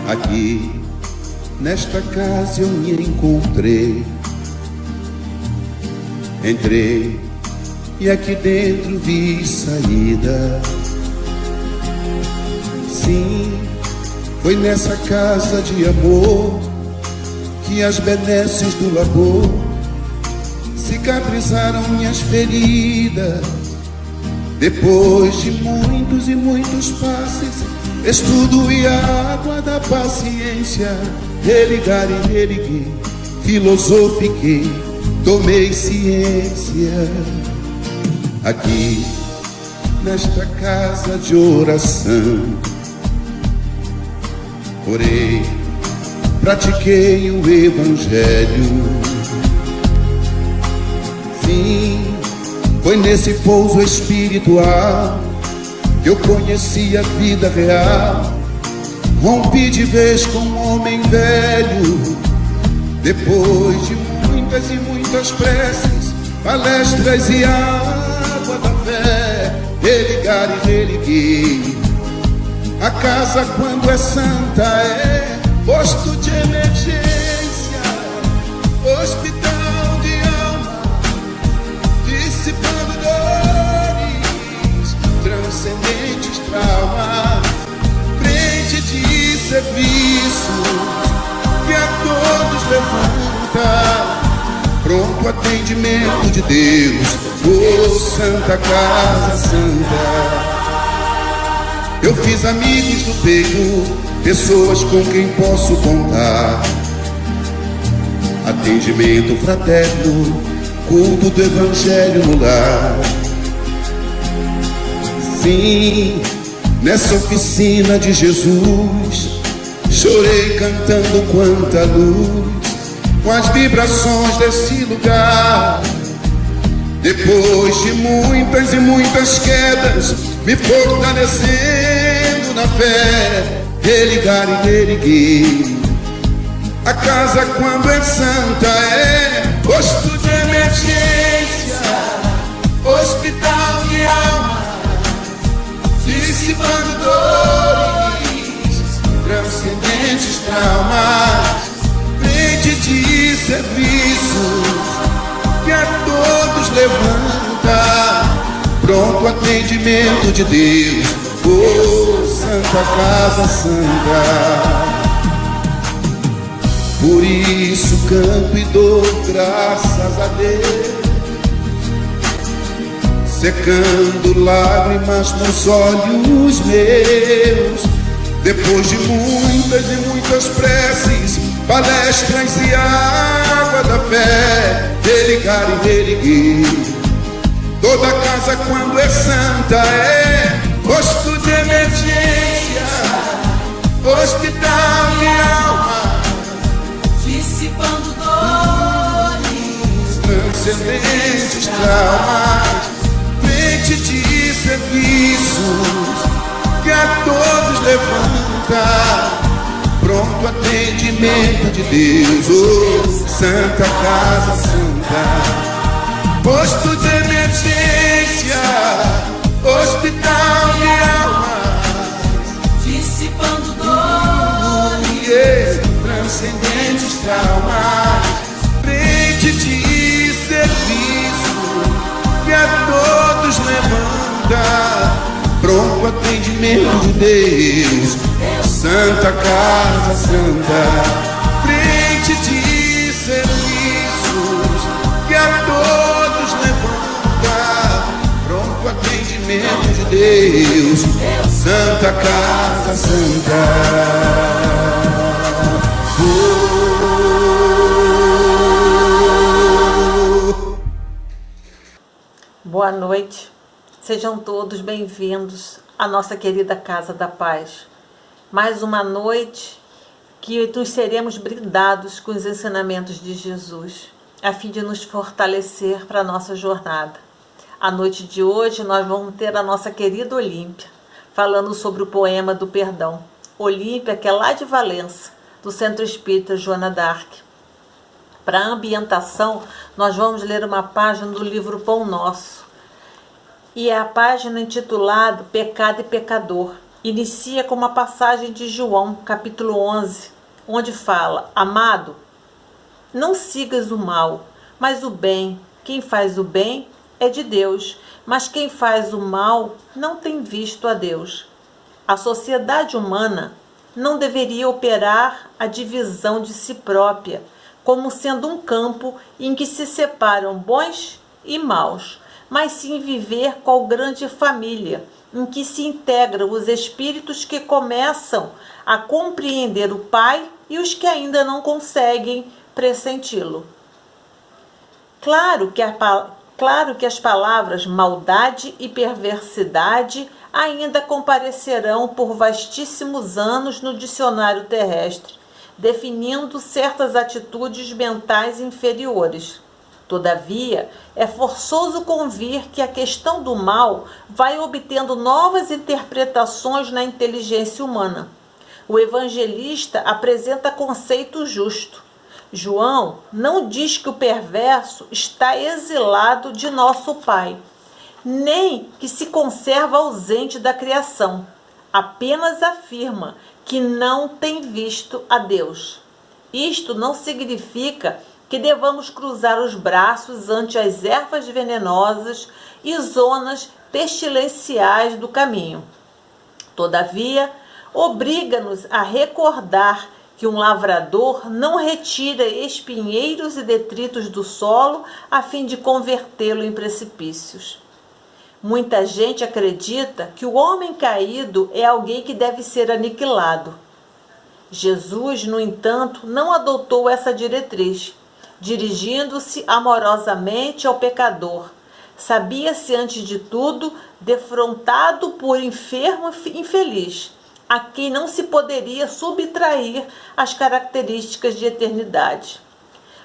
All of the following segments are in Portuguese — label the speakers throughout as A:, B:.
A: Aqui, nesta casa eu me encontrei. Entrei e aqui dentro vi saída. Sim, foi nessa casa de amor que as benesses do labor cicatrizaram minhas feridas. Depois de muitos e muitos passes, estudo e a água da paciência, religar e religuei, filosofiquei, tomei ciência. Aqui, nesta casa de oração, orei, pratiquei o evangelho. Sim, foi nesse pouso espiritual que eu conheci a vida real. Rompi de vez com um homem velho. Depois de muitas e muitas preces, palestras e água da fé, religar e religuei. A casa, quando é santa, é posto de emergência, hospital de alma, dissipando dores, transcendentes traumas, frente de serviço que a todos levanta, pronto atendimento de Deus, oh Santa Casa Santa. Eu fiz amigos do peito, pessoas com quem posso contar, atendimento fraterno, culto do evangelho no lar. Sim, nessa oficina de Jesus, chorei cantando quanta luz, com as vibrações desse lugar. Depois de muitas e muitas quedas, me fortalecendo na fé, religar e religuei. A casa, quando é santa, é posto de emergência, hospital de alma, dissipando dores, transcendentes traumas, frente de serviços que a todos levanta, pronto atendimento de Deus, oh Santa Casa Santa. Por isso canto e dou graças a Deus, secando lágrimas nos olhos meus. Depois de muitas e muitas preces, palestras e água da fé, religar e religuei. Toda casa, quando é santa, é posto de emergência, hospital de alma,
B: dissipando dores,
A: transcendentes traumas, frente de serviços que a todos levanta, pronto atendimento de Deus, oh Santa Casa Santa. Posto de emergência, hospital de almas,
B: dissipando dores,
A: transcendentes traumas, frente de serviço que a todos levanta, pronto atendimento de Deus, Santa Casa Santa. Frente de serviços que a todos levanta, pronto atendimento de Deus, Santa Casa Santa.
C: Boa noite, sejam todos bem-vindos à nossa querida Casa da Paz. Mais uma noite que nos seremos brindados com os ensinamentos de Jesus, a fim de nos fortalecer para a nossa jornada. A noite de hoje nós vamos ter a nossa querida Olímpia, falando sobre o poema do perdão. Olímpia, que é lá de Valença, do Centro Espírita Joana d'Arc. Para a ambientação, nós vamos ler uma página do livro Pão Nosso. e é a página intitulada Pecado e Pecador. Inicia com uma passagem de João, capítulo 11, onde fala: Amado, não sigas o mal, mas o bem. Quem faz o bem é de Deus, mas quem faz o mal não tem visto a Deus. A sociedade humana não deveria operar a divisão de si própria, como sendo um campo em que se separam bons e maus, mas sim viver qual grande família, em que se integram os espíritos que começam a compreender o Pai e os que ainda não conseguem pressenti-lo. Claro que as palavras maldade e perversidade ainda comparecerão por vastíssimos anos no dicionário terrestre, definindo certas atitudes mentais inferiores. Todavia, é forçoso convir que a questão do mal vai obtendo novas interpretações na inteligência humana. O evangelista apresenta conceito justo. João não diz que o perverso está exilado de nosso Pai, nem que se conserva ausente da criação. Apenas afirma que não tem visto a Deus. Isto não significa que devamos cruzar os braços ante as ervas venenosas e zonas pestilenciais do caminho. Todavia, obriga-nos a recordar que um lavrador não retira espinheiros e detritos do solo a fim de convertê-lo em precipícios. Muita gente acredita que o homem caído é alguém que deve ser aniquilado. Jesus, no entanto, não adotou essa diretriz, dirigindo-se amorosamente ao pecador. Sabia-se, antes de tudo, defrontado por enfermo infeliz, a quem não se poderia subtrair as características de eternidade.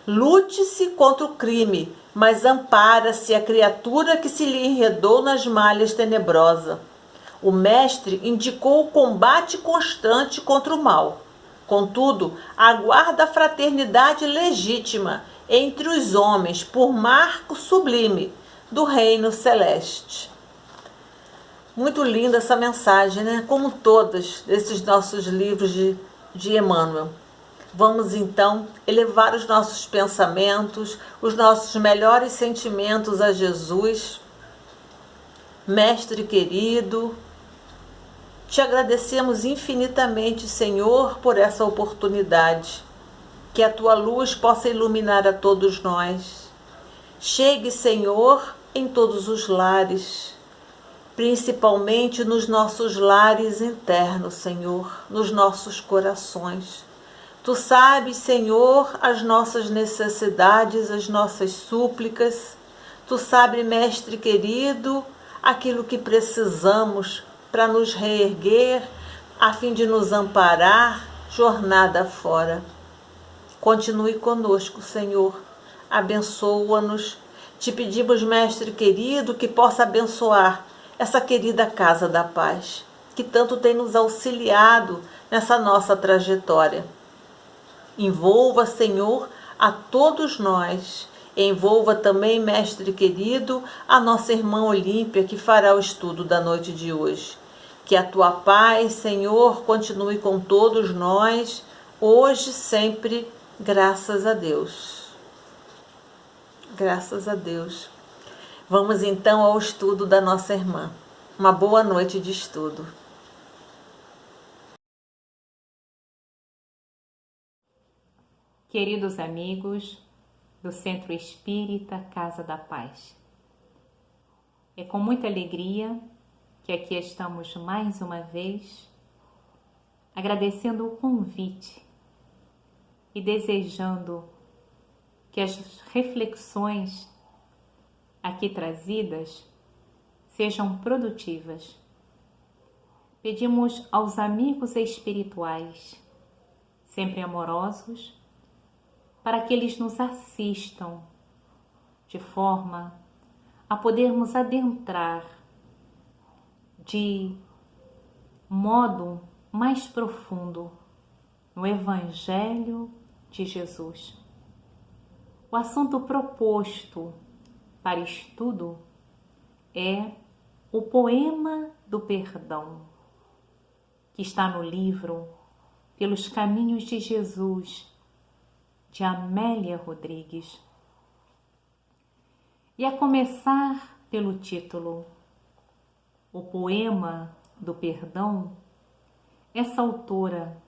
C: Lute-se contra o crime, mas ampara-se a criatura que se lhe enredou nas malhas tenebrosas. O mestre indicou o combate constante contra o mal. Contudo, aguarda a fraternidade legítima entre os homens por marco sublime do reino celeste. Muito linda essa mensagem, né? Como todos esses nossos livros de Emmanuel. Vamos então elevar os nossos pensamentos, os nossos melhores sentimentos a Jesus. Mestre querido, te agradecemos infinitamente, Senhor, por essa oportunidade. Que a tua luz possa iluminar a todos nós. Chegue, Senhor, em todos os lares, principalmente nos nossos lares internos, Senhor, nos nossos corações. Tu sabes, Senhor, as nossas necessidades, as nossas súplicas. Tu sabes, Mestre querido, aquilo que precisamos para nos reerguer, a fim de nos amparar, jornada fora. Continue conosco, Senhor. Abençoa-nos. Te pedimos, Mestre querido, que possa abençoar essa querida Casa da Paz, que tanto tem nos auxiliado nessa nossa trajetória. Envolva, Senhor, a todos nós. Envolva também, Mestre querido, a nossa irmã Olímpia, que fará o estudo da noite de hoje. Que a tua paz, Senhor, continue com todos nós, hoje, sempre, graças a Deus. Graças a Deus. Vamos então ao estudo da nossa irmã. Uma boa noite de estudo.
D: Queridos amigos do Centro Espírita Casa da Paz, é com muita alegria que aqui estamos mais uma vez, agradecendo o convite e desejando que as reflexões aqui trazidas sejam produtivas. Pedimos aos amigos espirituais, sempre amorosos, para que eles nos assistam de forma a podermos adentrar de modo mais profundo no Evangelho de Jesus. O assunto proposto para estudo é o poema do perdão, que está no livro Pelos Caminhos de Jesus, de Amélia Rodrigues. E a começar pelo título, O Poema do Perdão, essa autora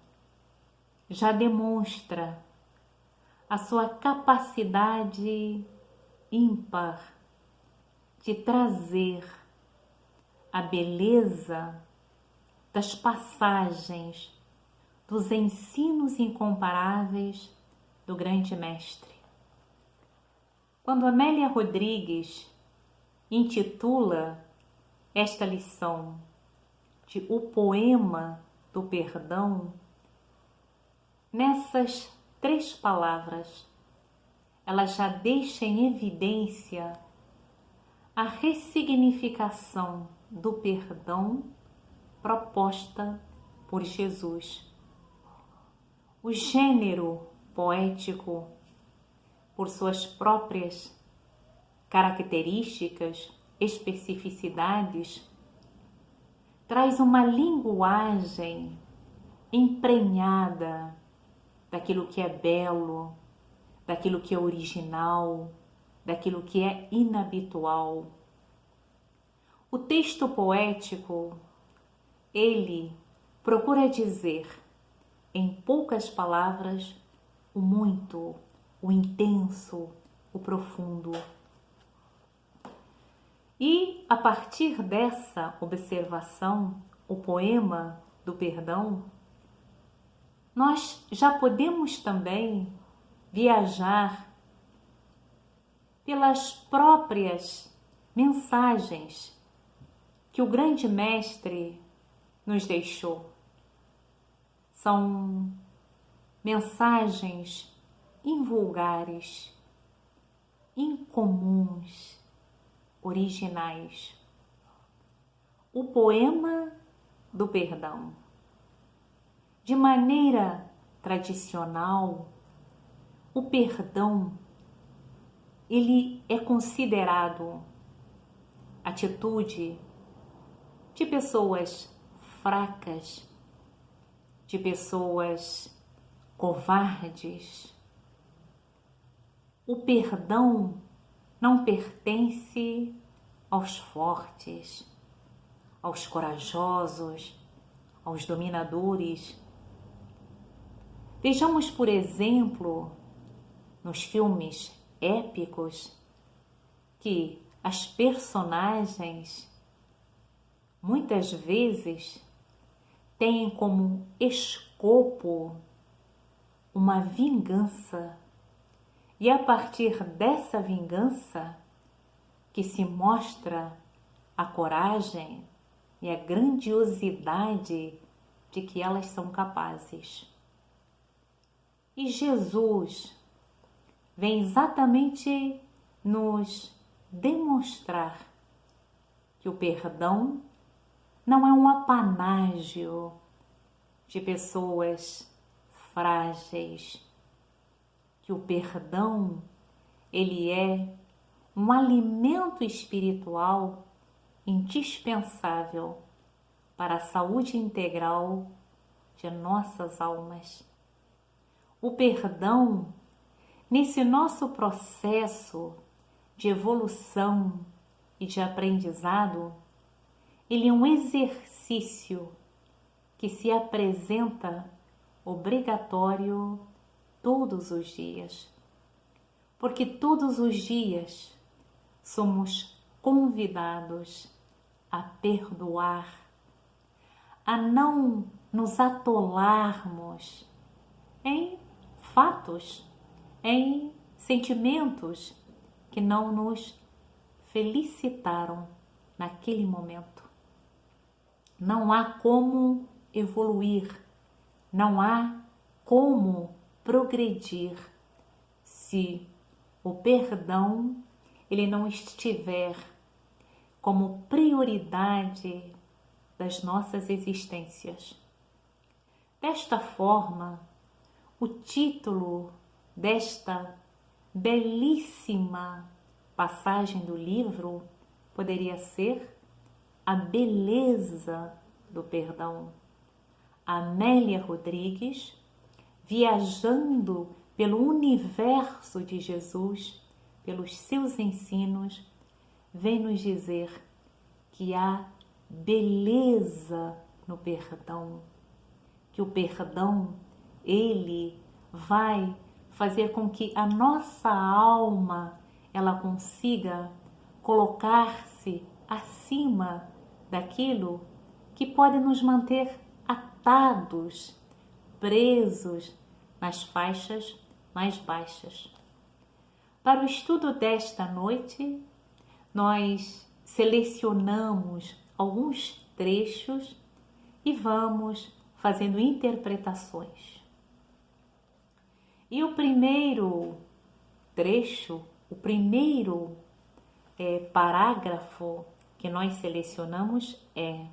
D: já demonstra a sua capacidade ímpar de trazer a beleza das passagens, dos ensinos incomparáveis do grande mestre. Quando Amélia Rodrigues intitula esta lição de O Poema do Perdão, nessas 3 palavras, ela já deixa em evidência a ressignificação do perdão proposta por Jesus. O gênero poético, por suas próprias características, especificidades, traz uma linguagem emprenhada daquilo que é belo, daquilo que é original, daquilo que é inabitual. O texto poético, ele procura dizer, em poucas palavras, o muito, o intenso, o profundo. E, a partir dessa observação, o poema do perdão, nós já podemos também viajar pelas próprias mensagens que o grande mestre nos deixou. São mensagens invulgares, incomuns, originais. O poema do perdão. De maneira tradicional, o perdão ele é considerado atitude de pessoas fracas, de pessoas covardes. O perdão não pertence aos fortes, aos corajosos, aos dominadores. Vejamos, por exemplo, nos filmes épicos, que as personagens muitas vezes têm como escopo uma vingança, e a partir dessa vingança que se mostra a coragem e a grandiosidade de que elas são capazes. E Jesus vem exatamente nos demonstrar que o perdão não é um apanágio de pessoas frágeis, que o perdão ele é um alimento espiritual indispensável para a saúde integral de nossas almas. O perdão, nesse nosso processo de evolução e de aprendizado, ele é um exercício que se apresenta obrigatório todos os dias, porque todos os dias somos convidados a perdoar, a não nos atolarmos em fatos, em sentimentos que não nos felicitaram naquele momento. Não há como evoluir, não há como progredir se o perdão ele não estiver como prioridade das nossas existências. Desta forma, o título desta belíssima passagem do livro poderia ser a beleza do perdão. Amélia Rodrigues, viajando pelo universo de Jesus, pelos seus ensinos, vem nos dizer que há beleza no perdão, que o perdão, ele vai fazer com que a nossa alma ela consiga colocar-se acima daquilo que pode nos manter atados, presos nas faixas mais baixas. Para o estudo desta noite, nós selecionamos alguns trechos e vamos fazendo interpretações. E o primeiro trecho, o primeiro parágrafo que nós selecionamos é: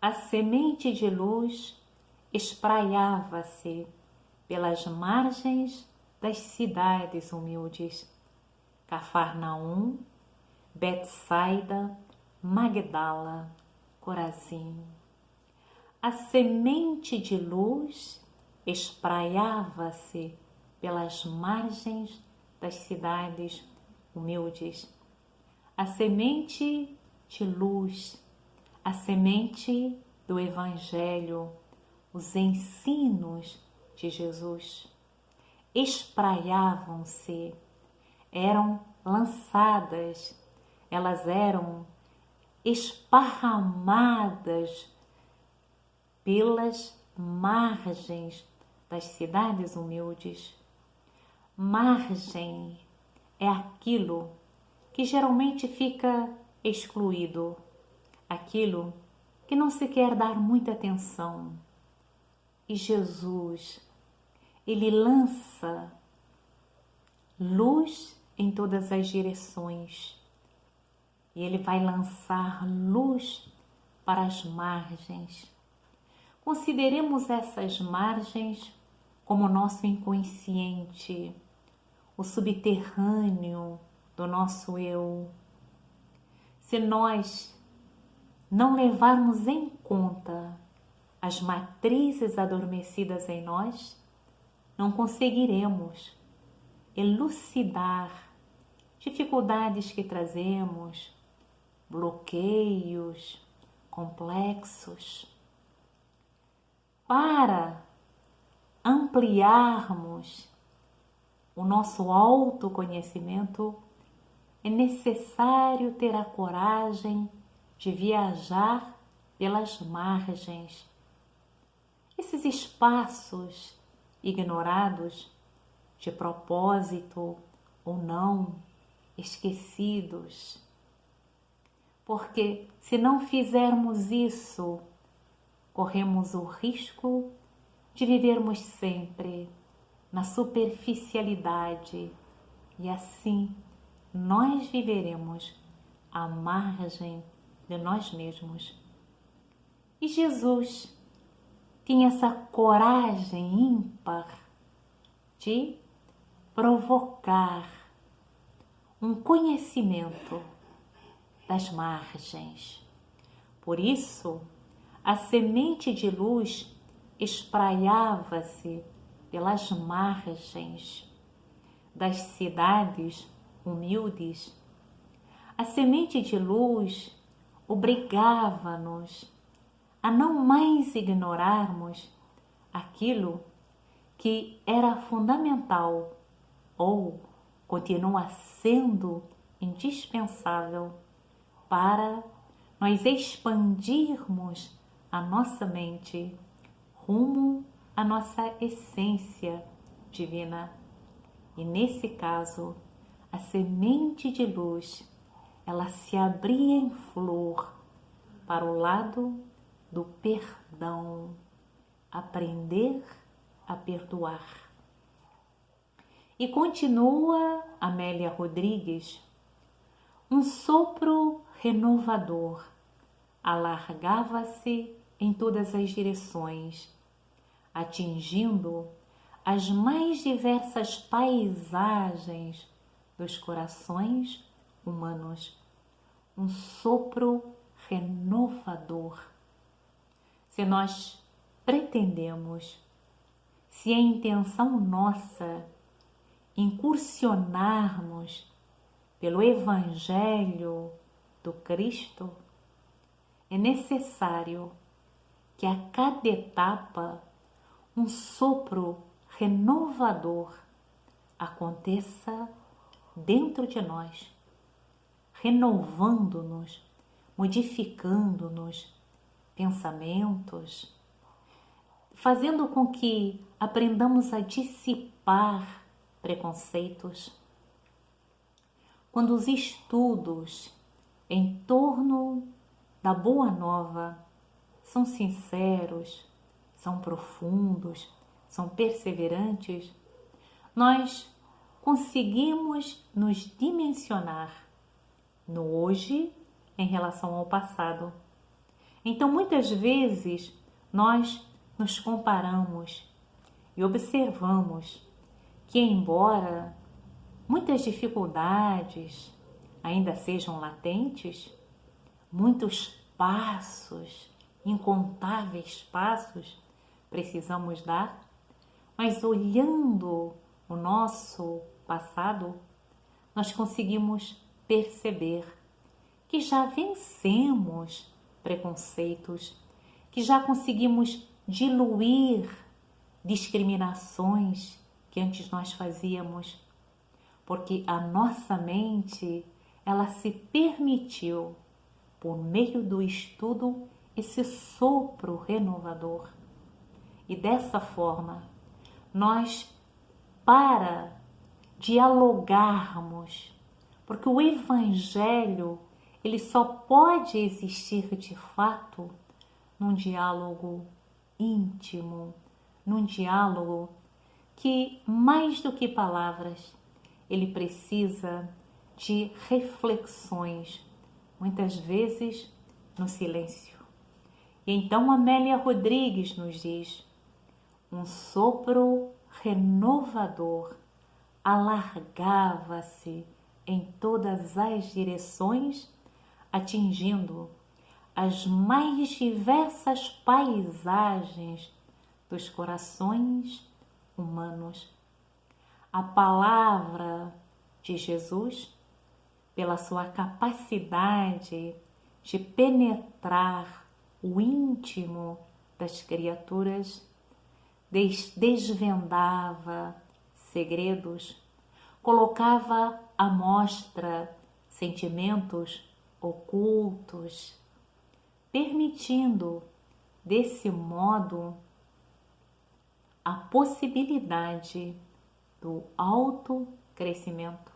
D: a semente de luz espraiava-se pelas margens das cidades humildes, Cafarnaum, Betsaida, Magdala, Corazim. A semente de luz espraiava-se pelas margens das cidades humildes. A semente de luz, a semente do Evangelho, os ensinos de Jesus, espraiavam-se, eram lançadas, elas eram esparramadas pelas margens das cidades humildes. Margem é aquilo que geralmente fica excluído, aquilo que não se quer dar muita atenção. E Jesus, ele lança luz em todas as direções. E ele vai lançar luz para as margens. Consideremos essas margens como nosso inconsciente, o subterrâneo do nosso eu. Se nós não levarmos em conta as matrizes adormecidas em nós, não conseguiremos elucidar dificuldades que trazemos, bloqueios, complexos. Para ampliarmos o nosso autoconhecimento, é necessário ter a coragem de viajar pelas margens. Esses espaços ignorados, de propósito ou não, esquecidos. Porque se não fizermos isso, corremos o risco de vivermos sempre na superficialidade e assim nós viveremos à margem de nós mesmos. E Jesus tinha essa coragem ímpar de provocar um conhecimento das margens. Por isso, a semente de luz espraiava-se pelas margens das cidades humildes. A semente de luz obrigava-nos a não mais ignorarmos aquilo que era fundamental ou continua sendo indispensável para nós expandirmos a nossa mente rumo à nossa essência divina. E nesse caso, a semente de luz, ela se abria em flor para o lado do perdão, aprender a perdoar. E continua Amélia Rodrigues: um sopro renovador alargava-se em todas as direções, atingindo as mais diversas paisagens dos corações humanos. Um sopro renovador. Se nós pretendemos, se é intenção nossa incursionarmos pelo Evangelho do Cristo, é necessário que a cada etapa um sopro renovador aconteça dentro de nós, renovando-nos, modificando-nos pensamentos, fazendo com que aprendamos a dissipar preconceitos. Quando os estudos em torno da Boa Nova são sinceros, são profundos, são perseverantes, nós conseguimos nos dimensionar no hoje em relação ao passado. Então, muitas vezes, nós nos comparamos e observamos que, embora muitas dificuldades ainda sejam latentes, muitos passos, incontáveis passos, precisamos dar, mas olhando o nosso passado, nós conseguimos perceber que já vencemos preconceitos, que já conseguimos diluir discriminações que antes nós fazíamos, porque a nossa mente, ela se permitiu, por meio do estudo, esse sopro renovador. E dessa forma, nós, para dialogarmos, porque o Evangelho, ele só pode existir de fato num diálogo íntimo, num diálogo que, mais do que palavras, ele precisa de reflexões, muitas vezes no silêncio. E então Amélia Rodrigues nos diz: um sopro renovador alargava-se em todas as direções, atingindo as mais diversas paisagens dos corações humanos. A palavra de Jesus, pela sua capacidade de penetrar o íntimo das criaturas, desvendava segredos, colocava à mostra sentimentos ocultos, permitindo, desse modo, a possibilidade do autocrescimento.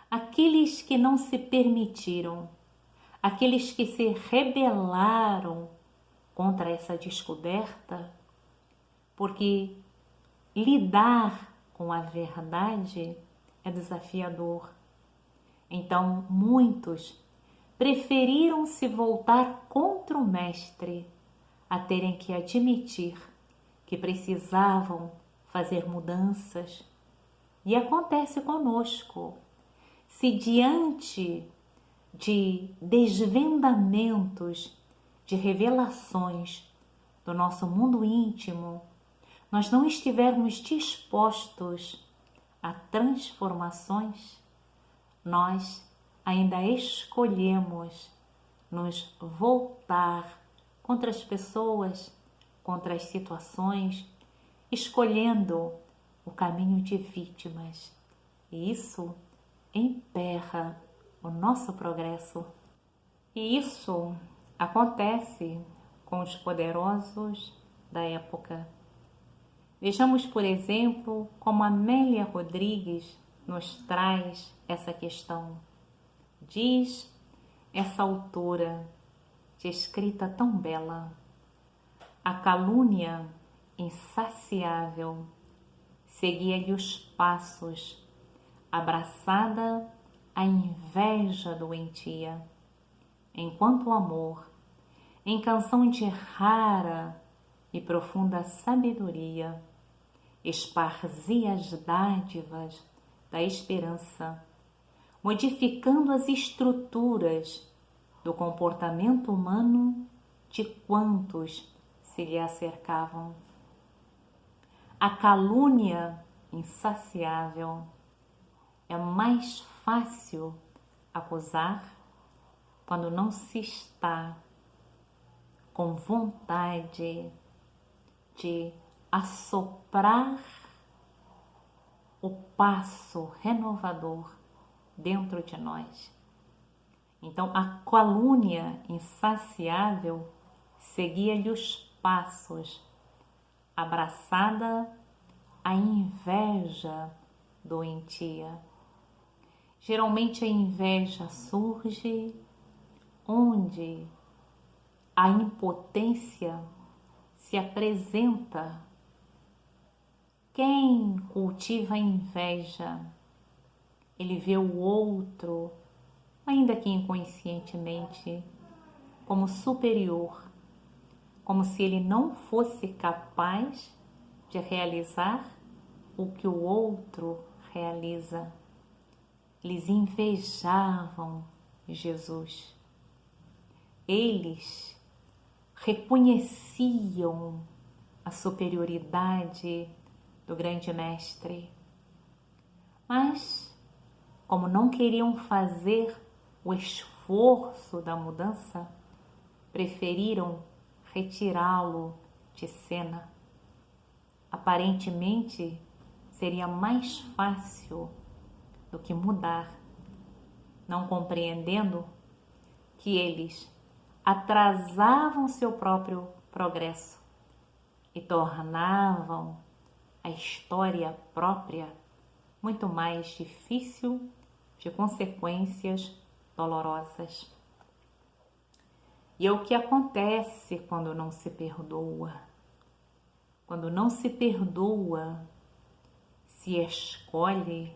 D: Aqueles que não se permitiram, aqueles que se rebelaram contra essa descoberta, porque lidar com a verdade é desafiador. Então, muitos preferiram se voltar contra o Mestre, a terem que admitir que precisavam fazer mudanças. E acontece conosco. Se diante de desvendamentos, de revelações do nosso mundo íntimo, nós não estivermos dispostos a transformações, nós ainda escolhemos nos voltar contra as pessoas, contra as situações, escolhendo o caminho de vítimas. E isso emperra o nosso progresso. E isso acontece com os poderosos da época. Vejamos, por exemplo, como Amélia Rodrigues nos traz essa questão. Diz essa autora de escrita tão bela: a calúnia insaciável seguia-lhe os passos, abraçada a inveja doentia, enquanto o amor, em canção de rara e profunda sabedoria, esparzia as dádivas da esperança, modificando as estruturas do comportamento humano de quantos se lhe acercavam. A calúnia insaciável. É mais fácil acusar quando não se está com vontade de assoprar o passo renovador dentro de nós. Então, a calúnia insaciável seguia-lhe os passos, abraçada à inveja doentia. Geralmente a inveja surge onde a impotência se apresenta. Quem cultiva a inveja, ele vê o outro, ainda que inconscientemente, como superior, como se ele não fosse capaz de realizar o que o outro realiza. Eles invejavam Jesus. Eles reconheciam a superioridade do grande mestre, mas como não queriam fazer o esforço da mudança, preferiram retirá-lo de cena. Aparentemente seria mais fácil do que mudar, não compreendendo que eles atrasavam seu próprio progresso e tornavam a história própria muito mais difícil, de consequências dolorosas. E é o que acontece quando não se perdoa. Quando não se perdoa, se escolhe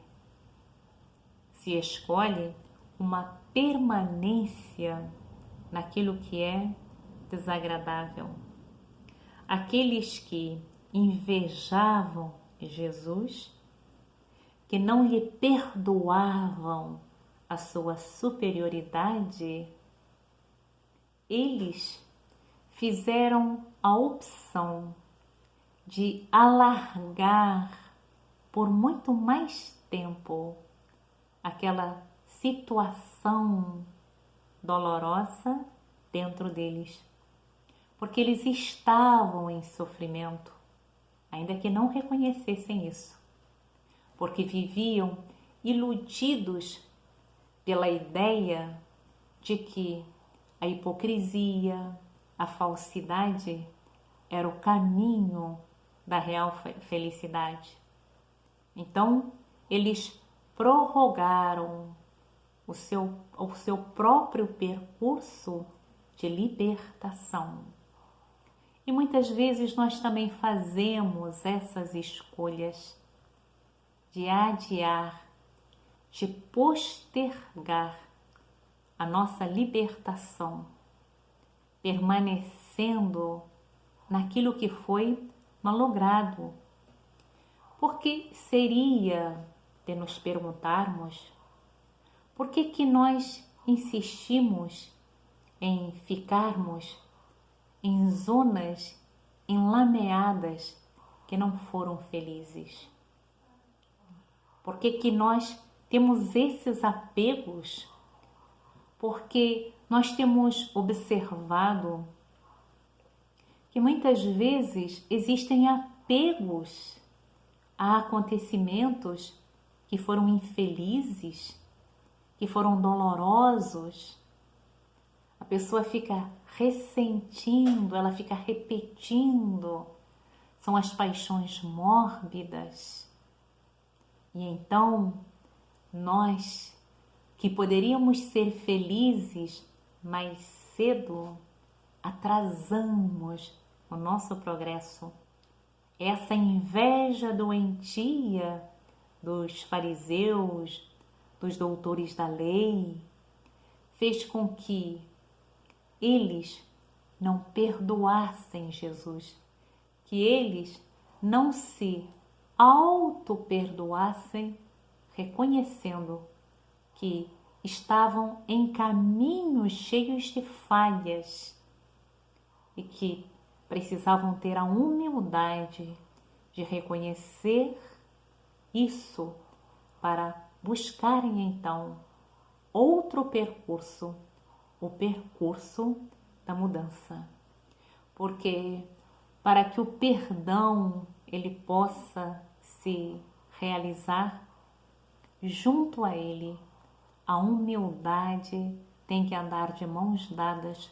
D: uma permanência naquilo que é desagradável. Aqueles que invejavam Jesus, que não lhe perdoavam a sua superioridade, eles fizeram a opção de alargar por muito mais tempo aquela situação dolorosa dentro deles, porque eles estavam em sofrimento, ainda que não reconhecessem isso, porque viviam iludidos pela ideia de que a hipocrisia, a falsidade era o caminho da real felicidade. Então, eles prorrogaram o seu próprio percurso de libertação. E muitas vezes nós também fazemos essas escolhas de adiar, de postergar a nossa libertação, permanecendo naquilo que foi malogrado. Porque seria de nos perguntarmos por que nós insistimos em ficarmos em zonas enlameadas que não foram felizes? Por que nós temos esses apegos? Porque nós temos observado que muitas vezes existem apegos a acontecimentos que foram infelizes, que foram dolorosos. A pessoa fica ressentindo, ela fica repetindo. São as paixões mórbidas. E então, nós que poderíamos ser felizes mais cedo, atrasamos o nosso progresso. Essa inveja doentia dos fariseus, dos doutores da lei, fez com que eles não perdoassem Jesus, que eles não se auto-perdoassem, reconhecendo que estavam em caminhos cheios de falhas e que precisavam ter a humildade de reconhecer isso para buscarem então outro percurso, o percurso da mudança. Porque para que o perdão ele possa se realizar, junto a ele, a humildade tem que andar de mãos dadas.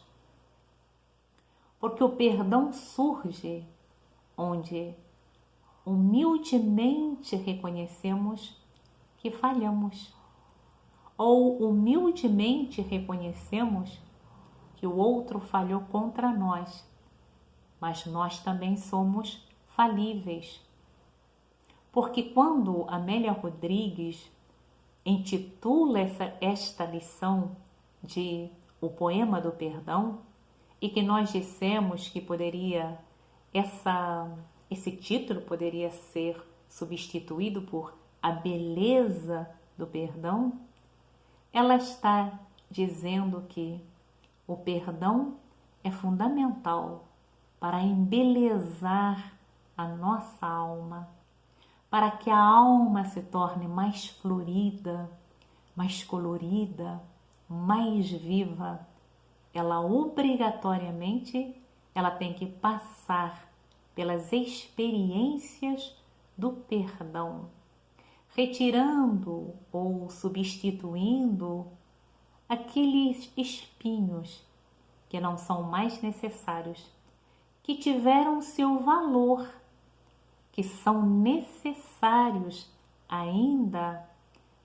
D: Porque o perdão surge onde humildemente reconhecemos que falhamos, ou humildemente reconhecemos que o outro falhou contra nós, mas nós também somos falíveis. Porque quando Amélia Rodrigues intitula esta lição de O Poema do Perdão, e que nós dissemos que esse título poderia ser substituído por A Beleza do Perdão, ela está dizendo que o perdão é fundamental para embelezar a nossa alma, para que a alma se torne mais florida, mais colorida, mais viva. Ela obrigatoriamente tem que passar pelas experiências do perdão, retirando ou substituindo aqueles espinhos que não são mais necessários, que tiveram seu valor, que são necessários ainda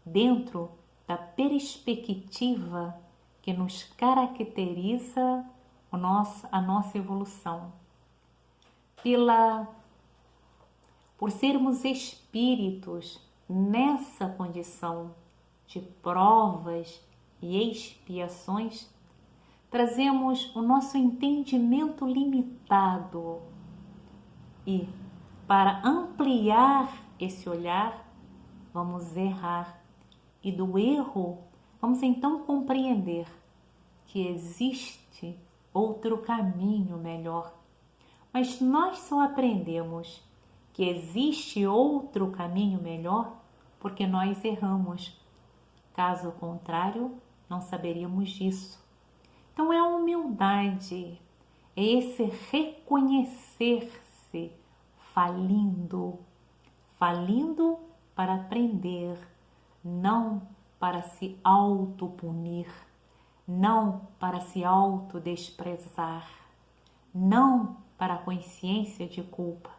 D: dentro da perspectiva que nos caracteriza a nossa evolução. Por sermos espíritos nessa condição de provas e expiações, trazemos o nosso entendimento limitado e, para ampliar esse olhar, vamos errar. E do erro, vamos então compreender que existe outro caminho melhor. Mas nós só aprendemos que existe outro caminho melhor porque nós erramos. Caso contrário, não saberíamos disso. Então é a humildade, é esse reconhecer-se falindo para aprender, não para se autopunir, não para se autodesprezar, não para a consciência de culpa,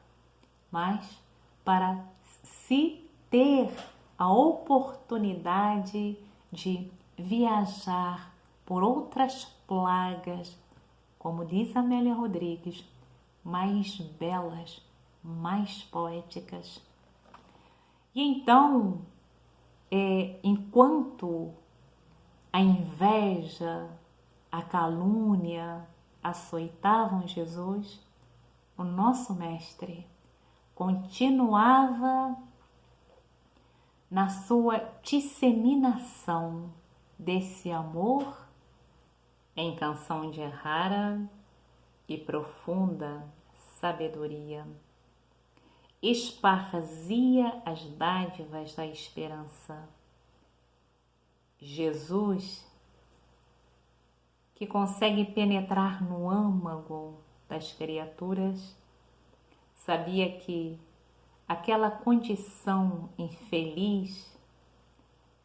D: mas para se ter a oportunidade de viajar por outras plagas, como diz Amélia Rodrigues, mais belas, mais poéticas. E então, enquanto a inveja, a calúnia açoitavam Jesus, o nosso mestre continuava na sua disseminação desse amor em canção de rara e profunda sabedoria. Esparzia as dádivas da esperança. Jesus, que consegue penetrar no âmago das criaturas, sabia que aquela condição infeliz,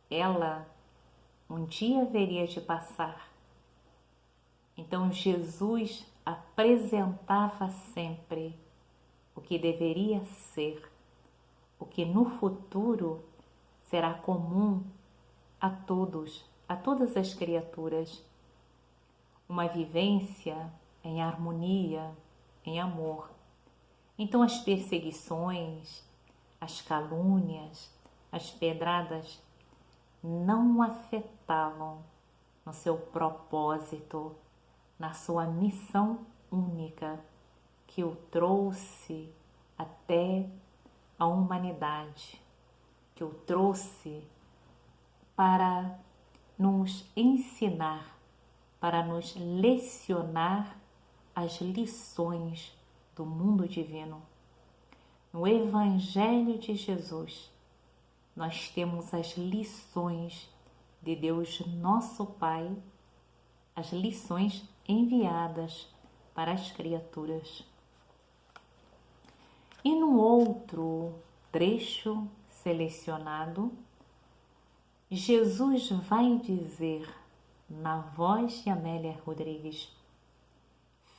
D: ela um dia haveria de passar. Então Jesus apresentava sempre o que deveria ser, o que no futuro será comum a todos, a todas as criaturas. Uma vivência em harmonia, em amor. Então as perseguições, as calúnias, as pedradas não afetavam no seu propósito, na sua missão única que o trouxe até a humanidade, que o trouxe para nos ensinar, para nos lecionar as lições do mundo divino. No Evangelho de Jesus, nós temos as lições de Deus nosso Pai, as lições enviadas para as criaturas. E no outro trecho selecionado, Jesus vai dizer, na voz de Amélia Rodrigues: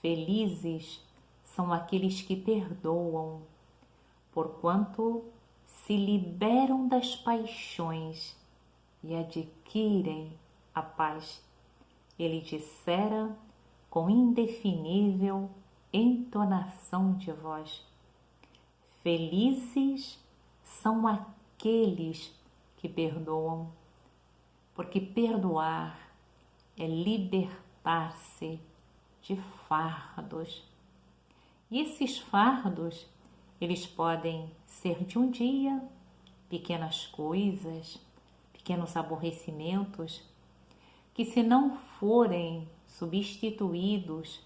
D: felizes são aqueles que perdoam, porquanto se liberam das paixões e adquirem a paz. Ele dissera com indefinível entonação de voz: felizes são aqueles que perdoam, porque perdoar é libertar-se de fardos. E esses fardos, eles podem ser de um dia, pequenas coisas, pequenos aborrecimentos, que se não forem substituídos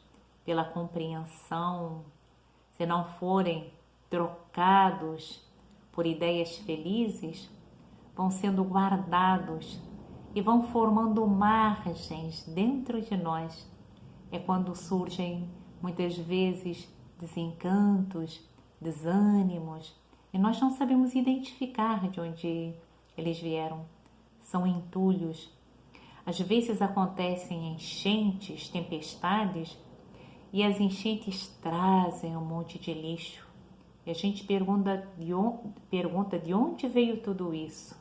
D: pela compreensão, se não forem trocados por ideias felizes, vão sendo guardados e vão formando margens dentro de nós. É quando surgem muitas vezes desencantos, desânimos, e nós não sabemos identificar de onde eles vieram. São entulhos. Às vezes acontecem enchentes, tempestades, e as enchentes trazem um monte de lixo. E a gente pergunta de onde veio tudo isso.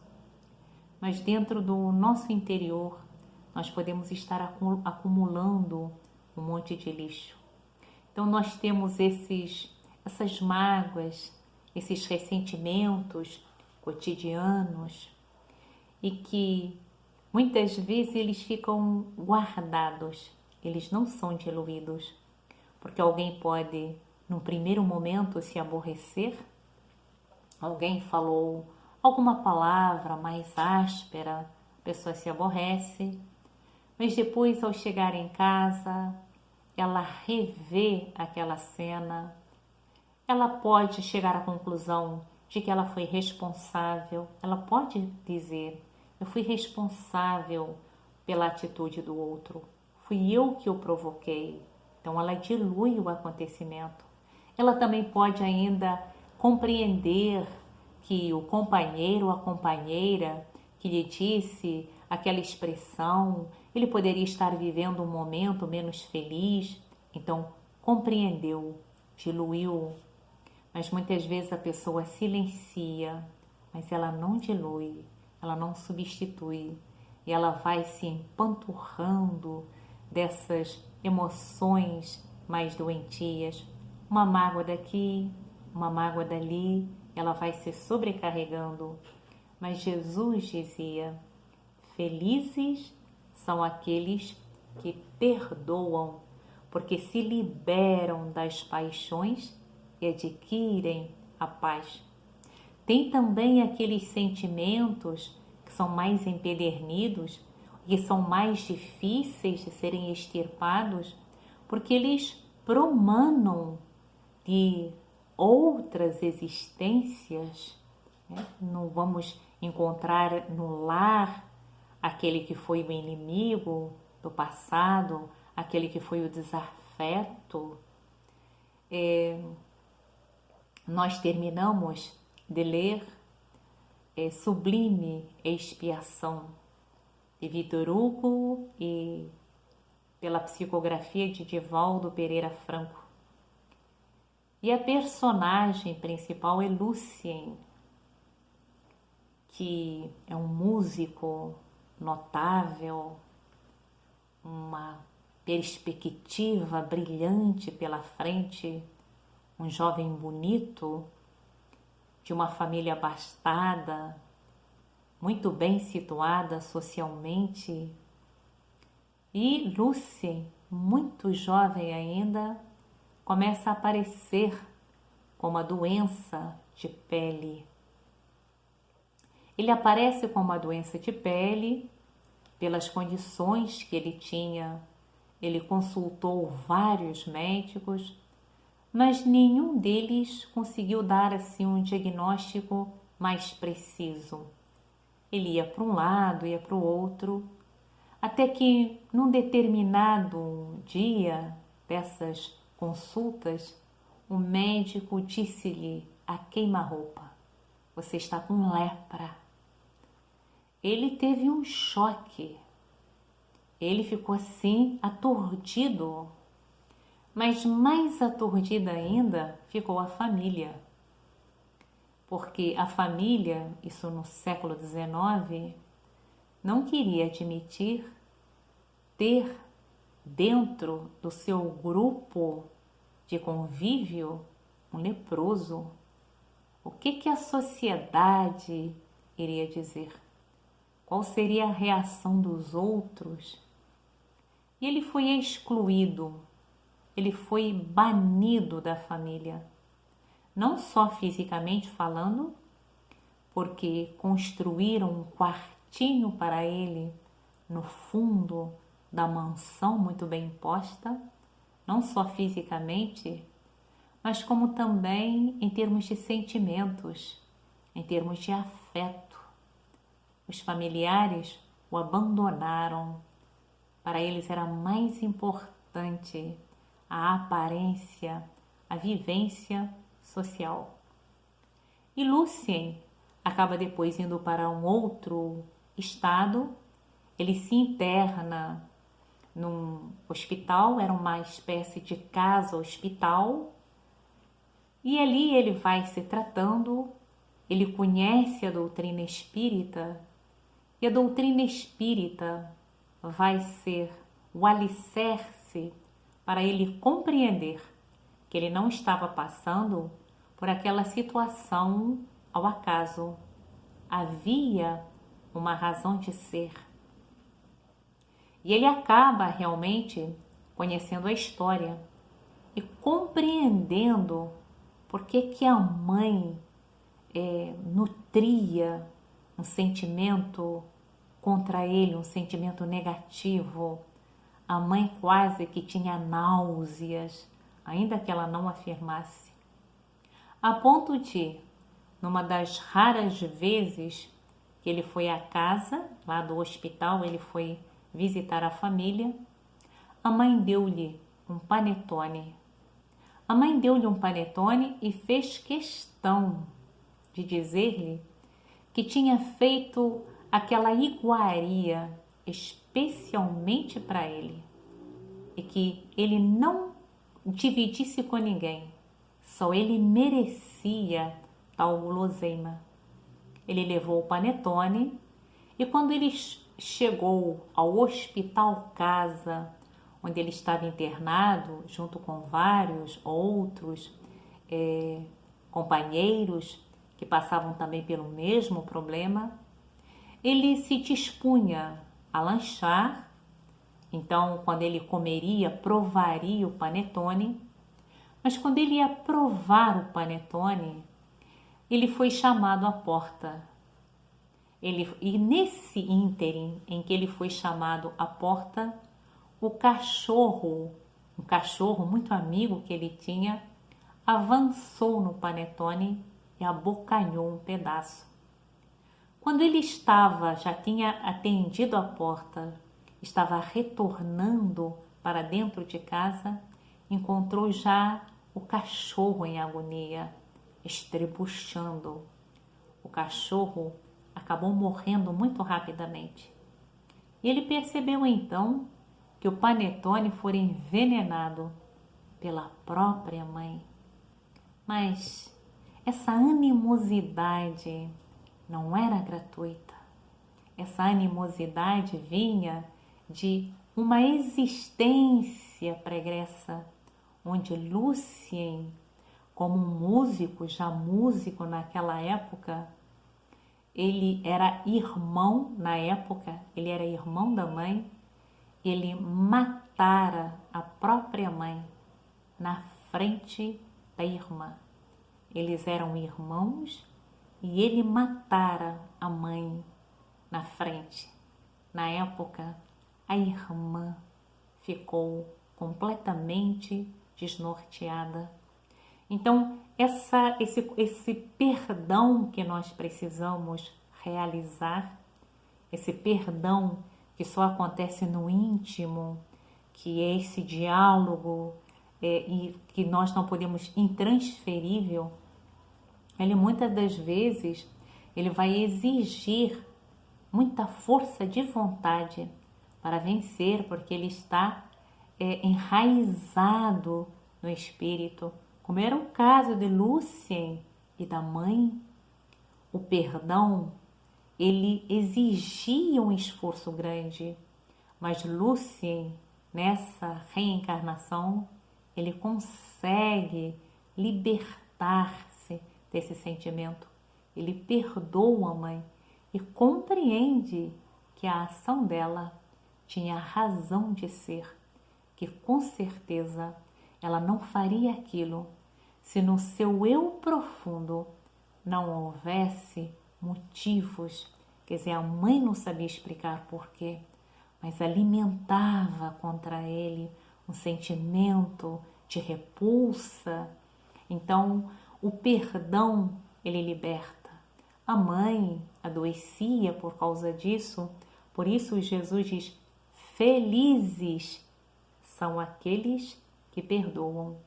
D: Mas dentro do nosso interior, nós podemos estar acumulando um monte de lixo. Então nós temos essas mágoas, esses ressentimentos cotidianos, e que muitas vezes eles ficam guardados, eles não são diluídos, porque alguém pode, num primeiro momento, se aborrecer, alguém falou alguma palavra mais áspera, a pessoa se aborrece, mas depois, ao chegar em casa, ela revê aquela cena, ela pode chegar à conclusão de que ela foi responsável, ela pode dizer: eu fui responsável pela atitude do outro, fui eu que o provoquei. Então ela dilui o acontecimento. Ela também pode ainda compreender que o companheiro ou a companheira que lhe disse aquela expressão, ele poderia estar vivendo um momento menos feliz, então compreendeu, diluiu. Mas muitas vezes a pessoa silencia, mas ela não dilui, ela não substitui, e ela vai se empanturrando dessas emoções mais doentias. Uma mágoa daqui, uma mágoa dali, ela vai se sobrecarregando. Mas Jesus dizia: felizes são aqueles que perdoam, porque se liberam das paixões e adquirem a paz. Tem também aqueles sentimentos que são mais empedernidos, que são mais difíceis de serem extirpados, porque eles promanam de outras existências, né? Não vamos encontrar no lar aquele que foi o inimigo do passado, aquele que foi o desafeto. Nós terminamos de ler Sublime Expiação, de Victor Hugo, e pela psicografia de Divaldo Pereira Franco. E a personagem principal é Lucien, que é um músico notável, uma perspectiva brilhante pela frente, um jovem bonito, de uma família abastada, muito bem situada socialmente. E Lucien, muito jovem ainda, começa a aparecer com uma doença de pele. Ele aparece com uma doença de pele pelas condições que ele tinha, ele consultou vários médicos, mas nenhum deles conseguiu dar assim um diagnóstico mais preciso. Ele ia para um lado, ia para o outro, até que num determinado dia dessas consultas, o médico disse-lhe a queima-roupa: você está com lepra. Ele teve um choque. Ele ficou assim aturdido. Mas mais aturdida ainda ficou a família. Porque a família, isso no século XIX, não queria admitir ter dentro do seu grupo de convívio um leproso. O que a sociedade iria dizer? Qual seria a reação dos outros? E ele foi excluído, ele foi banido da família. Não só fisicamente falando, porque construíram um quartinho para ele no fundo da mansão muito bem posta, não só fisicamente, mas como também em termos de sentimentos, em termos de afeto. Os familiares o abandonaram. Para eles era mais importante a aparência, a vivência social. E Lucien acaba depois indo para um outro estado. Ele se interna num hospital, era uma espécie de casa-hospital, e ali ele vai se tratando, ele conhece a doutrina espírita, e a doutrina espírita vai ser o alicerce para ele compreender que ele não estava passando por aquela situação ao acaso. Havia uma razão de ser. E ele acaba realmente conhecendo a história e compreendendo por que a mãe nutria um sentimento contra ele, um sentimento negativo. A mãe quase que tinha náuseas, ainda que ela não afirmasse. A ponto de, numa das raras vezes que ele foi à casa, lá do hospital, ele foi visitar a família, a mãe deu-lhe um panetone. A mãe deu-lhe um panetone e fez questão de dizer-lhe que tinha feito aquela iguaria especialmente para ele e que ele não dividisse com ninguém, só ele merecia tal guloseima. Ele levou o panetone e quando ele chegou ao hospital casa, onde ele estava internado, junto com vários outros companheiros que passavam também pelo mesmo problema, ele se dispunha a lanchar. Então, quando ele comeria, provaria o panetone, mas quando ele ia provar o panetone, ele foi chamado à porta. E nesse ínterim em que ele foi chamado à porta, o cachorro, um cachorro muito amigo que ele tinha, avançou no panetone e abocanhou um pedaço. Quando ele já tinha atendido a porta, estava retornando para dentro de casa, encontrou já o cachorro em agonia, estrebuchando. O cachorro acabou morrendo muito rapidamente. E ele percebeu então que o panetone fora envenenado pela própria mãe. Mas essa animosidade não era gratuita. Essa animosidade vinha de uma existência pregressa, onde Lucien, como músico, já músico naquela época, ele era irmão, na época, ele era irmão da mãe, ele matara a própria mãe na frente da irmã. Eles eram irmãos e ele matara a mãe na frente. Na época, a irmã ficou completamente desnorteada. Então, esse perdão que nós precisamos realizar, esse perdão que só acontece no íntimo, que é esse diálogo e que nós não podemos, intransferível, ele muitas das vezes ele vai exigir muita força de vontade para vencer, porque ele está enraizado no espírito, como era o caso de Lúcien e da mãe. O perdão, ele exigia um esforço grande, mas Lúcien, nessa reencarnação, ele consegue libertar-se desse sentimento. Ele perdoa a mãe e compreende que a ação dela tinha razão de ser, que com certeza ela não faria aquilo se no seu eu profundo não houvesse motivos. Quer dizer, a mãe não sabia explicar porquê, mas alimentava contra ele um sentimento de repulsa. Então, o perdão, ele liberta. A mãe adoecia por causa disso, por isso Jesus diz: felizes são aqueles que perdoam.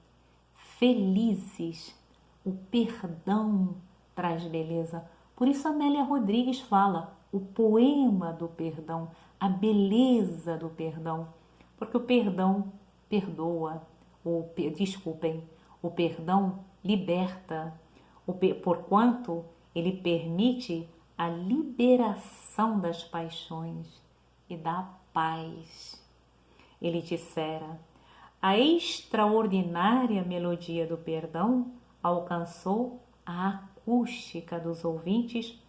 D: Felizes, o perdão traz beleza. Por isso Amélia Rodrigues fala o poema do perdão, a beleza do perdão, porque o perdão perdoa, o perdão liberta, porquanto ele permite a liberação das paixões e da paz. Ele dissera: a extraordinária melodia do perdão alcançou a acústica dos ouvintes,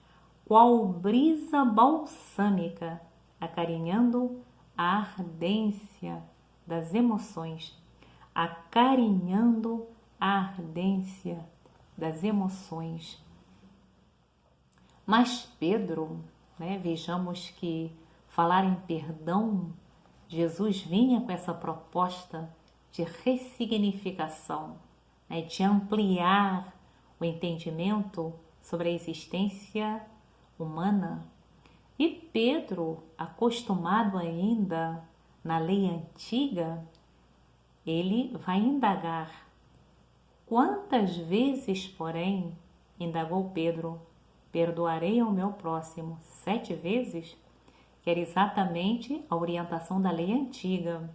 D: qual brisa balsâmica, acarinhando a ardência das emoções, acarinhando a ardência das emoções. Mas Pedro, vejamos que falar em perdão, Jesus vinha com essa proposta de ressignificação, de ampliar o entendimento sobre a existência humana. E Pedro, acostumado ainda na lei antiga, ele vai indagar. Quantas vezes, porém, indagou Pedro, perdoarei ao meu próximo 7 vezes? Que era exatamente a orientação da lei antiga.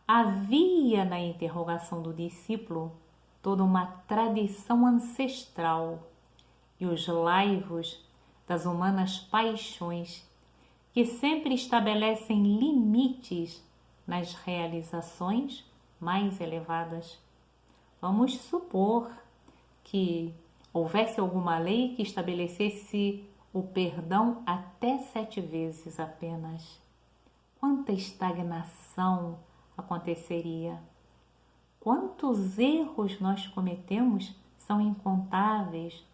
D: Havia na interrogação do discípulo toda uma tradição ancestral e os laivos das humanas paixões que sempre estabelecem limites nas realizações mais elevadas. Vamos supor que houvesse alguma lei que estabelecesse o perdão até 7 vezes apenas. Quanta estagnação aconteceria? Quantos erros nós cometemos são incontáveis,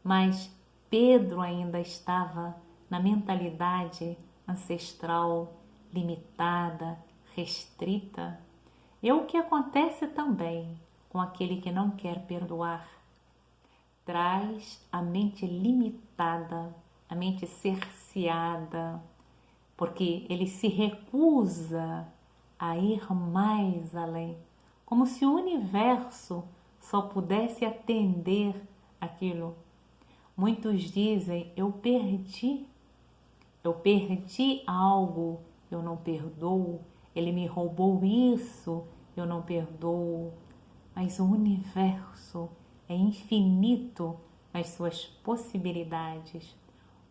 D: mas Pedro ainda estava na mentalidade ancestral, limitada, restrita. É o que acontece também com aquele que não quer perdoar. Traz a mente limitada, a mente cerceada, porque ele se recusa a ir mais além, como se o universo só pudesse atender aquilo. Muitos dizem: eu perdi algo, eu não perdoo, ele me roubou isso, eu não perdoo. Mas o universo é infinito nas suas possibilidades.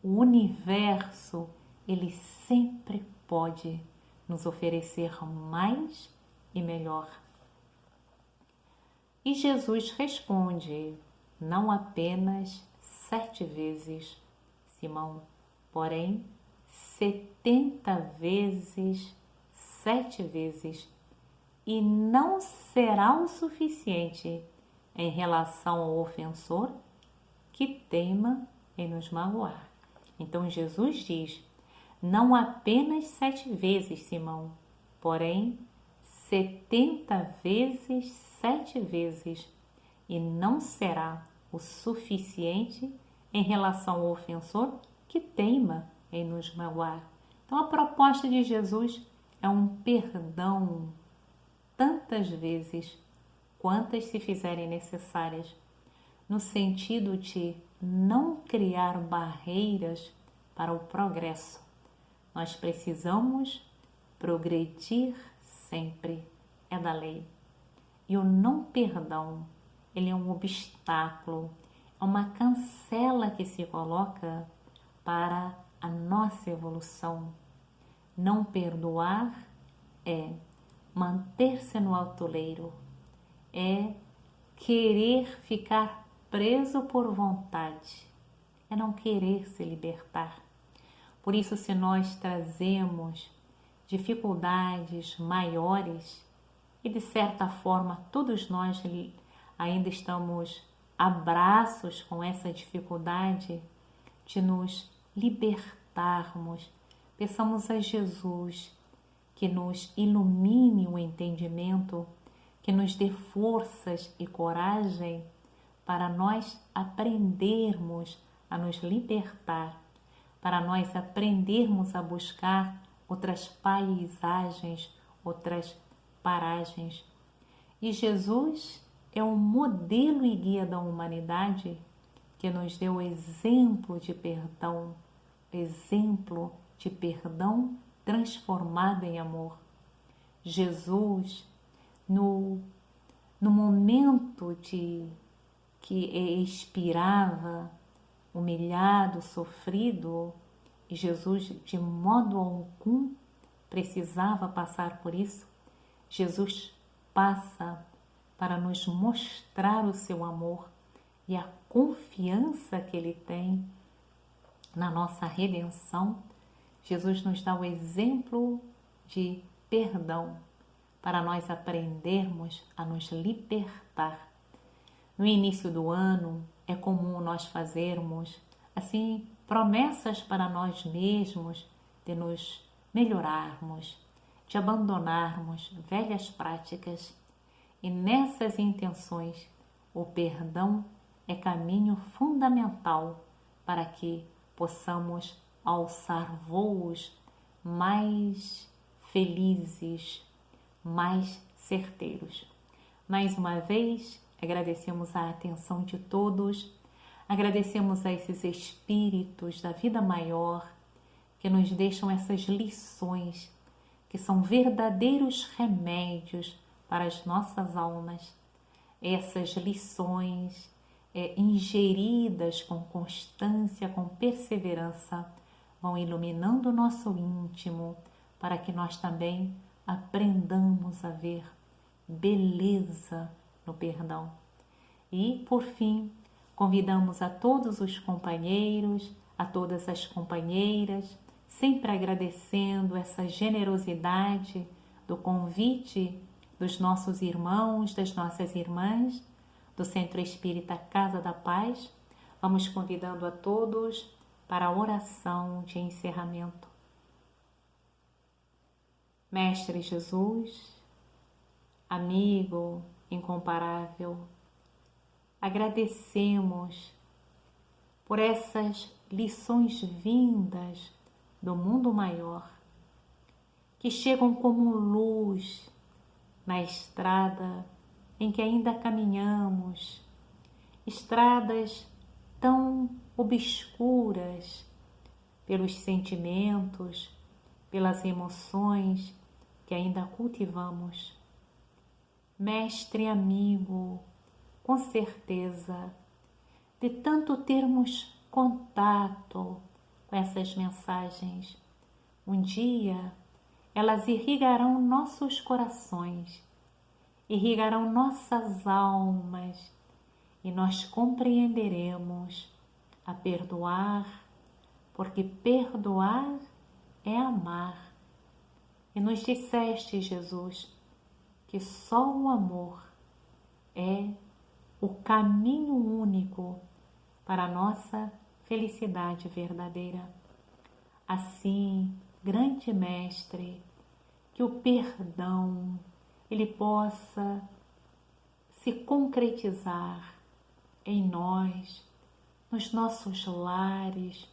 D: O universo, ele sempre pode nos oferecer mais e melhor. E Jesus responde: não apenas 7 vezes, Simão, porém 70 vezes, 7 vezes, e não será o suficiente em relação ao ofensor que teima em nos magoar. Então Jesus diz: não apenas 7 vezes, Simão, porém 70 vezes 7 vezes, e não será o suficiente em relação ao ofensor que teima em nos magoar. Então a proposta de Jesus é um perdão tantas vezes quantas se fizerem necessárias, no sentido de não criar barreiras para o progresso. Nós precisamos progredir sempre, é da lei. E o não perdão, ele é um obstáculo, é uma cancela que se coloca para a nossa evolução. Não perdoar é manter-se no autoleiro, é querer ficar preso por vontade, é não querer se libertar. Por isso, se nós trazemos dificuldades maiores, e de certa forma todos nós ainda estamos a braços com essa dificuldade de nos libertarmos, peçamos a Jesus que nos ilumine o entendimento, que nos dê forças e coragem para nós aprendermos a nos libertar, para nós aprendermos a buscar outras paisagens, outras paragens. E Jesus é um modelo e guia da humanidade que nos deu o exemplo de perdão transformado em amor. Jesus, no momento que expirava, humilhado, sofrido, e Jesus de modo algum precisava passar por isso, Jesus passa para nos mostrar o seu amor e a confiança que ele tem na nossa redenção. Jesus nos dá o exemplo de perdão para nós aprendermos a nos libertar. No início do ano é comum nós fazermos assim promessas para nós mesmos de nos melhorarmos, de abandonarmos velhas práticas. E nessas intenções, o perdão é caminho fundamental para que possamos alçar voos mais felizes, mais certeiros. Mais uma vez, agradecemos a atenção de todos, agradecemos a esses espíritos da vida maior que nos deixam essas lições, que são verdadeiros remédios para as nossas almas. Essas lições ingeridas com constância, com perseverança, vão iluminando o nosso íntimo para que nós também aprendamos a ver beleza no perdão. E, por fim, convidamos a todos os companheiros, a todas as companheiras, sempre agradecendo essa generosidade do convite dos nossos irmãos, das nossas irmãs, do Centro Espírita Casa da Paz. Vamos convidando a todos para a oração de encerramento. Mestre Jesus, amigo incomparável, agradecemos por essas lições vindas do mundo maior, que chegam como luz na estrada em que ainda caminhamos, estradas tão obscuras pelos sentimentos, pelas emoções que ainda cultivamos. Mestre amigo, com certeza, de tanto termos contato com essas mensagens, um dia elas irrigarão nossos corações, irrigarão nossas almas, e nós compreenderemos a perdoar, porque perdoar é amar. E nos disseste, Jesus, que só o amor é o caminho único para a nossa felicidade verdadeira. Assim, grande Mestre, que o perdão ele possa se concretizar em nós, nos nossos lares,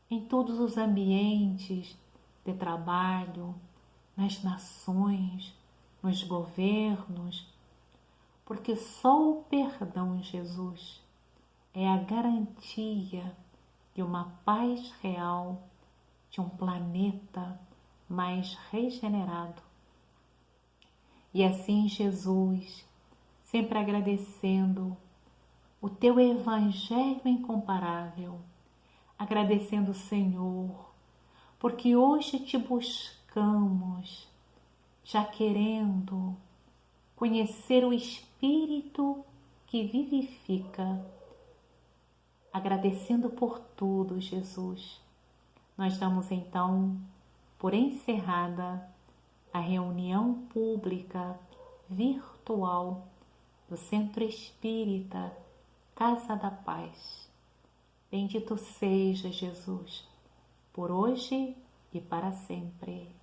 D: em todos os ambientes de trabalho, nas nações, nos governos, porque só o perdão, Jesus, é a garantia de uma paz real, de um planeta mais regenerado. E assim, Jesus, sempre agradecendo o teu evangelho incomparável, agradecendo, Senhor, porque hoje te buscamos, já querendo conhecer o Espírito que vivifica, agradecendo por tudo, Jesus. Nós damos então por encerrada a reunião pública virtual do Centro Espírita Casa da Paz. Bendito seja Jesus, por hoje e para sempre.